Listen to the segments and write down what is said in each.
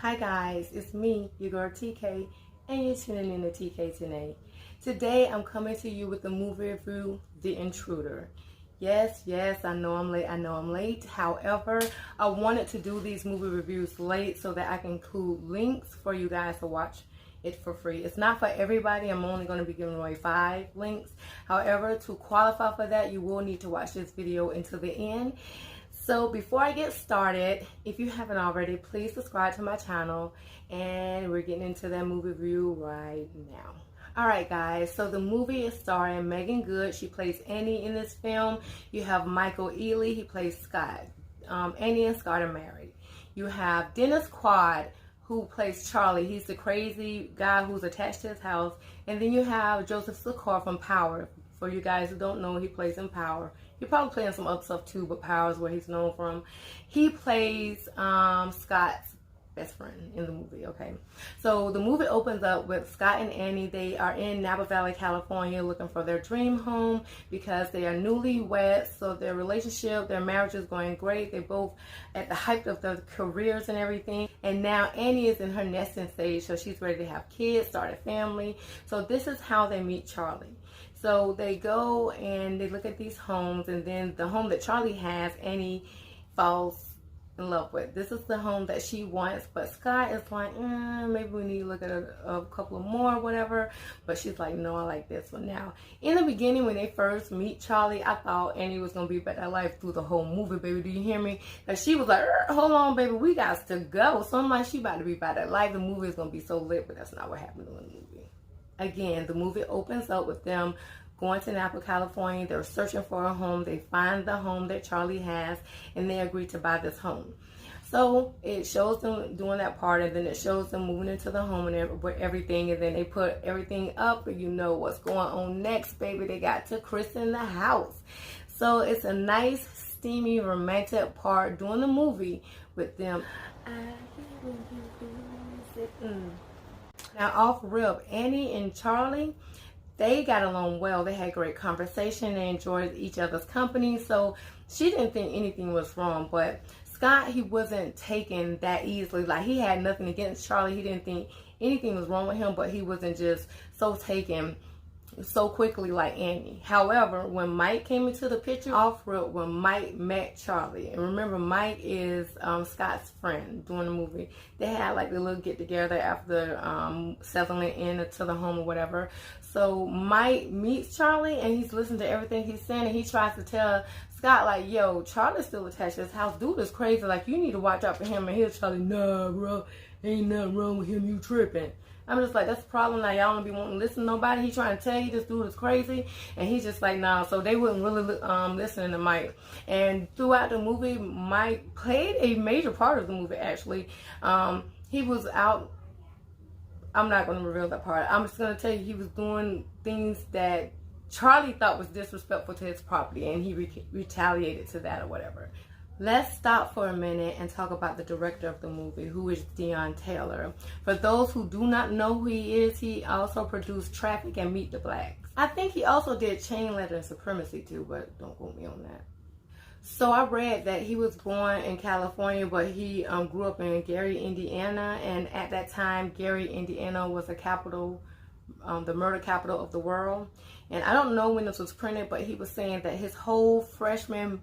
Hi guys, it's me, your girl TK, and you're tuning in to TK Tanae. Today I'm coming to you with the movie review, The Intruder. Yes, I know I'm late. However, I wanted to do these movie reviews late so that I can include links for you guys to watch it for free. It's not for everybody. I'm only going to be giving away 5 links. However, to qualify for that, you will need to watch this video until the end. So before I get started, if you haven't already, please subscribe to my channel, and we're getting into that movie review right now. Alright guys, so the movie is starring Megan Good. She plays Annie in this film. You have Michael Ealy, he plays Scott. Annie and Scott are married. You have Dennis Quaid, who plays Charlie. He's the crazy guy who's attached to his house. And then you have Joseph Sikor from Power. For you guys who don't know, he plays in Power. He's probably playing some other stuff too, but Power is where he's known from. He plays Scott's best friend in the movie, okay? So the movie opens up with Scott and Annie. They are in Napa Valley, California, looking for their dream home because they are newlyweds. So their relationship, their marriage is going great. They're both at the height of their careers and everything. And now Annie is in her nesting stage, so she's ready to have kids, start a family. So this is how they meet Charlie. So they go and they look at these homes, and then the home that Charlie has, Annie falls in love with. This is the home that she wants, but Scott is like, maybe we need to look at a couple of more or whatever. But she's like, no, I like this one. Now, in the beginning, when they first meet Charlie, I thought Annie was going to be about that life through the whole movie, baby. Do you hear me? Because she was like, hold on, baby, we got to go. So I'm like, she about to be about that life. The movie is going to be so lit, but that's not what happened in the movie. Again, the movie opens up with them going to Napa, California. They're searching for a home. They find the home that Charlie has, and they agree to buy this home. So it shows them doing that part, and then it shows them moving into the home and everything, and then they put everything up, and you know what's going on next, baby. They got to christen the house. So it's a nice, steamy, romantic part during the movie with them. Now, off rip, Annie and Charlie, they got along well. They had great conversation. They enjoyed each other's company. So she didn't think anything was wrong. But Scott, he wasn't taken that easily. Like, he had nothing against Charlie. He didn't think anything was wrong with him, but he wasn't just so taken so quickly like Annie. However, when Mike came into the picture, off road, when Mike met Charlie, and remember, Mike is Scott's friend during the movie. They had like a little get together after settling into the home or whatever. So Mike meets Charlie, and he's listening to everything he's saying, and he tries to tell Scott, like, yo, Charlie's still attached to his house. Dude is crazy. Like, you need to watch out for him. And here's Charlie, nah, bro, ain't nothing wrong with him. You tripping. I'm just like, that's the problem. Now, y'all don't be wanting to listen to nobody. He trying to tell you this dude is crazy. And he's just like, nah. So they wouldn't really listen to Mike. And throughout the movie, Mike played a major part of the movie, actually. He was out. I'm not going to reveal that part. I'm just going to tell you he was doing things that Charlie thought was disrespectful to his property. And he retaliated to that or whatever. Let's stop for a minute and talk about the director of the movie, who is Deon Taylor. For those who do not know who he is, he also produced Traffic and Meet the Blacks. I think he also did Chain Letter and Supremacy too, but don't quote me on that. So I read that he was born in California, but he grew up in Gary, Indiana. And at that time, Gary, Indiana was the capital, the murder capital of the world. And I don't know when this was printed, but he was saying that his whole freshman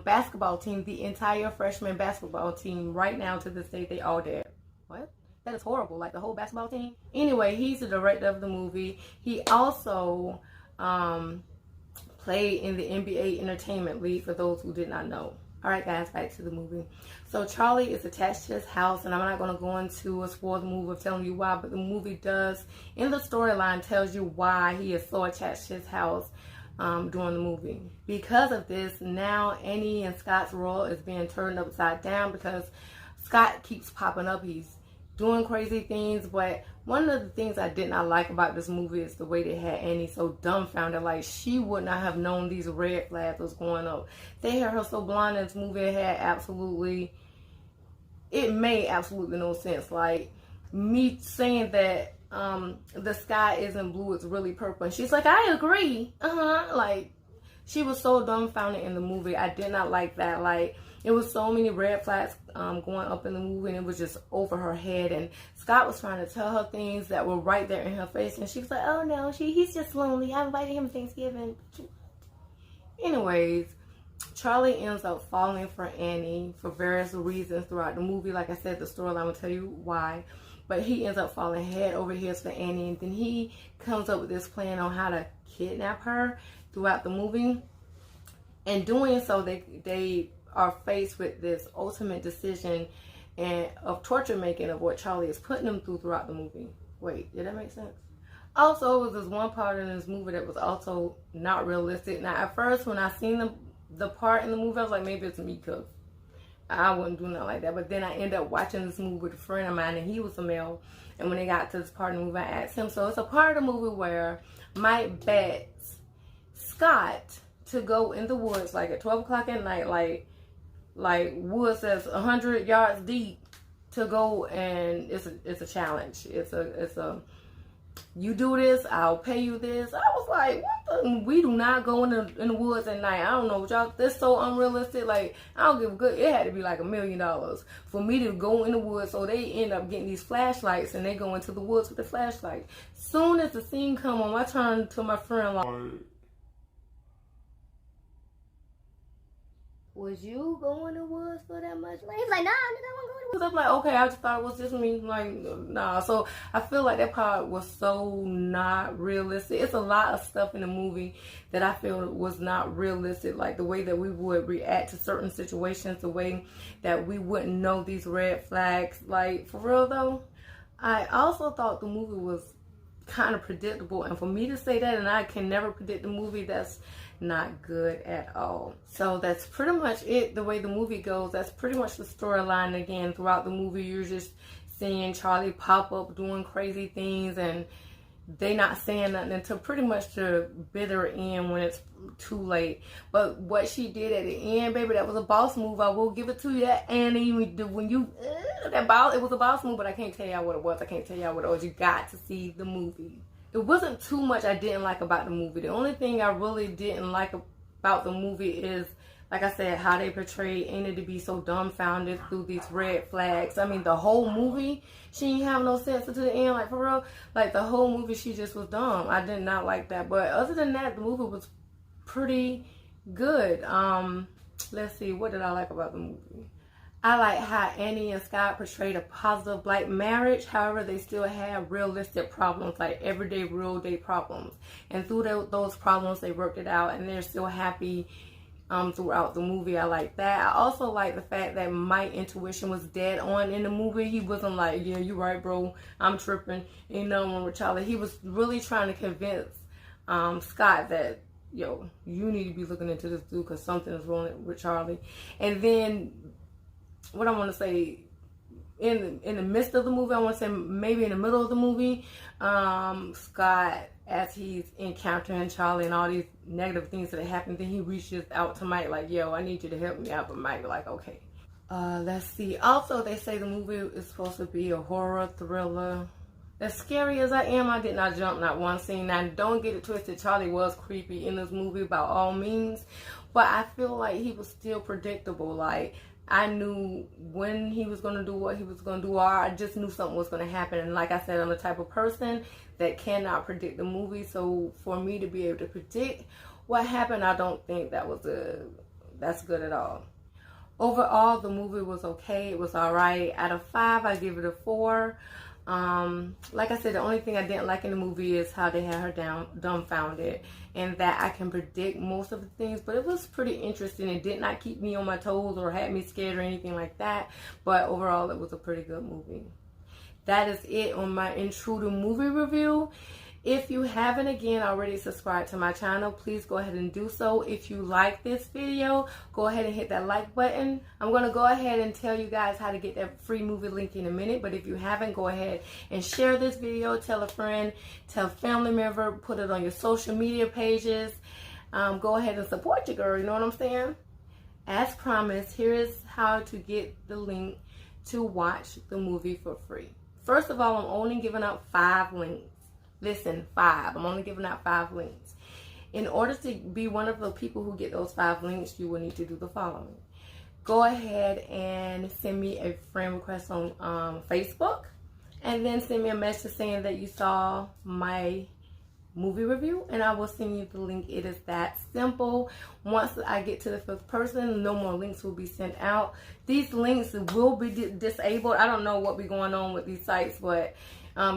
basketball team, the entire freshman basketball team, right now to this day, they all dead. What? That is horrible. Like, the whole basketball team. Anyway, he's the director of the movie. He also played in the NBA Entertainment League, for those who did not know. Alright guys, back to the movie. So Charlie is attached to his house, and I'm not going to go into a spoiled movie of telling you why, but the movie does, in the storyline, tells you why he is so attached to his house during the movie. Because of this, now Annie and Scott's world is being turned upside down because Scott keeps popping up. He's doing crazy things, but one of the things I did not like about this movie is the way they had Annie so dumbfounded. Like, she would not have known these red flags was going up. They had her so blind in this movie. It made absolutely no sense. Like, me saying that the sky isn't blue, it's really purple, and she's like, I agree. Like, she was so dumbfounded in the movie. I did not like that. Like, it was so many red flags going up in the movie, and it was just over her head. And Scott was trying to tell her things that were right there in her face, and she was like, "Oh no, he's just lonely. I invited him to Thanksgiving." Anyways, Charlie ends up falling for Annie for various reasons throughout the movie. Like I said, the storyline will tell you why. But he ends up falling head over heels for Annie, and then he comes up with this plan on how to kidnap her throughout the movie. And doing so, they are faced with this ultimate decision and of torture making of what Charlie is putting them through throughout the movie. Wait, did that make sense? Also, it was this one part in this movie that was also not realistic. Now, at first, when I seen the part in the movie, I was like, maybe it's me, because I wouldn't do nothing like that. But then I ended up watching this movie with a friend of mine, and he was a male. And when they got to this part of the movie, I asked him. So it's a part of the movie where Mike bets Scott to go in the woods, like at 12 o'clock at night, like woods that's 100 yards deep, to go, and it's a challenge. It's a you do this, I'll pay you this. I was like, what the? We do not go in the woods at night. I don't know what y'all, this so unrealistic. Like, I don't give a good, it had to be like $1 million for me to go in the woods. So they end up getting these flashlights, and they go into the woods with the flashlight. Soon as the scene come on, I turn to my friend like, was you going to the woods for that much? Like, he's like, nah, nigga, I wasn't going to the woods. I'm like, okay, I just thought it was just me. Like, nah. So I feel like that part was so not realistic. It's a lot of stuff in the movie that I feel was not realistic. Like the way that we would react to certain situations, the way that we wouldn't know these red flags. Like, for real though, I also thought the movie was kind of predictable. And for me to say that, and I can never predict the movie, that's not good at all. So that's pretty much it. The way the movie goes, that's pretty much the storyline. Again, throughout the movie, you're just seeing Charlie pop up doing crazy things, and they not saying nothing until pretty much the bitter end when it's too late. But what she did at the end, baby, that was a boss move. I will give it to you. And when you it was a boss move, but I can't tell y'all what it was. I can't tell y'all what it was. You got to see the movie. It wasn't too much I didn't like about the movie. The only thing I really didn't like about the movie is, like I said, how they portrayed Annie to be so dumbfounded through these red flags. I mean, the whole movie, she didn't have no sense until the end. Like, for real, like the whole movie, she just was dumb. I did not like that. But other than that, the movie was pretty good. Let's see, what did I like about the movie? I like how Annie and Scott portrayed a positive like marriage. However, they still have realistic problems, like everyday, real day problems. And through those problems, they worked it out, and they're still happy throughout the movie. I like that. I also like the fact that Mike's intuition was dead on in the movie. He wasn't like, yeah, you're right, bro, I'm tripping. You know, with Charlie, he was really trying to convince Scott that, yo, you need to be looking into this dude because something is wrong with Charlie. And then what I want to say, in the midst of the movie, I want to say maybe in the middle of the movie, Scott, as he's encountering Charlie and all these negative things that happen, then he reaches out to Mike like, yo, I need you to help me out. But Mike like, okay. Let's see. Also, they say the movie is supposed to be a horror thriller. As scary as I am, I did not jump not one scene. Now, don't get it twisted. Charlie was creepy in this movie by all means. But I feel like he was still predictable. Like, I knew when he was going to do what he was going to do, or I just knew something was going to happen. And like I said, I'm the type of person that cannot predict the movie. So for me to be able to predict what happened, I don't think that's good at all. Overall, the movie was okay. It was all right. Out of 5, I give it a 4. Like I said, the only thing I didn't like in the movie is how they had her dumbfounded, and that I can predict most of the things, but it was pretty interesting. It did not keep me on my toes or had me scared or anything like that, but overall it was a pretty good movie. That is it on my Intruder movie review. If you haven't again already subscribed to my channel, please go ahead and do so. If you like this video, go ahead and hit that like button. I'm going to go ahead and tell you guys how to get that free movie link in a minute. But if you haven't, go ahead and share this video. Tell a friend, tell a family member, put it on your social media pages. Go ahead and support your girl, you know what I'm saying? As promised, here is how to get the link to watch the movie for free. First of all, I'm only giving out 5 links. Listen, 5. I'm only giving out 5 links. In order to be one of the people who get those 5 links, you will need to do the following. go ahead and send me a friend request on Facebook, and then send me a message saying that you saw my movie review, and I will send you the link. It is that simple. Once I get to the 5th person, no more links will be sent out. These links will be disabled. I don't know what be going on with these sites, but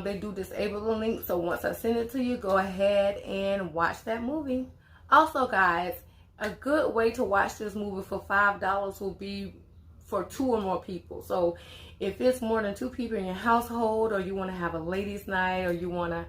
they do disable the link. So once I send it to you, go ahead and watch that movie. Also, guys, a good way to watch this movie for $5 will be for 2 or more people. So if it's more than 2 people in your household, or you want to have a ladies' night, or you want to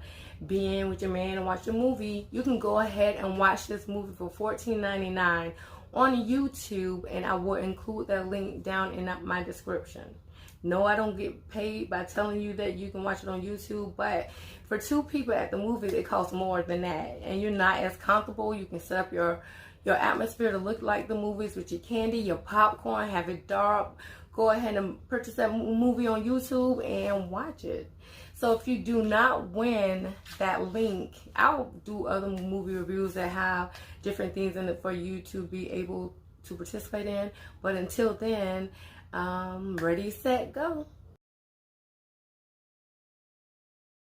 be in with your man and watch a movie, you can go ahead and watch this movie for $14.99 on YouTube, and I will include that link down in my description. No, I don't get paid by telling you that you can watch it on YouTube, but for 2 people at the movies, it costs more than that, and you're not as comfortable. You can set up your atmosphere to look like the movies with your candy, your popcorn, have it dark. Go ahead and purchase that movie on YouTube and watch it. So if you do not win that link, I'll do other movie reviews that have different things in it for you to be able to participate in. But until then, ready, set, go.